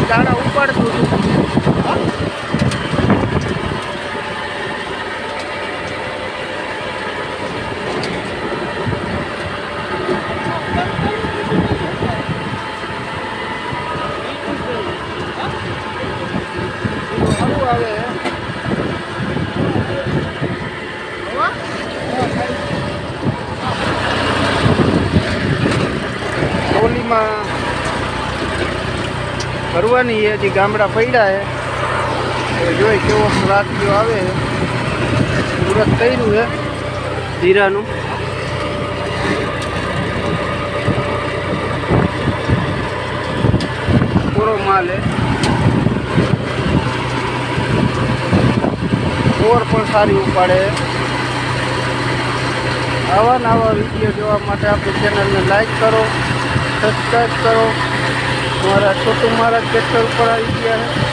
દાણા ઉપાડતું હતું. ટોલીમાં ભરવાની હજી ગામડા પડ્યા છે. જોઈ કેવો રાત્રિઓ આવે છે. સુરત કર્યું છે જીરાનું. પૂરો માલ છે. ઓર પણ સારી ઉપાડે. આવા નવા વિડીયો જોવા માટે આપણી ચેનલને લાઈક કરો, સબસ્ક્રાઈબ કરો. મારા છોટું મહારાજ ટ્રેક્ટર ઉપર આવી ગયા છે.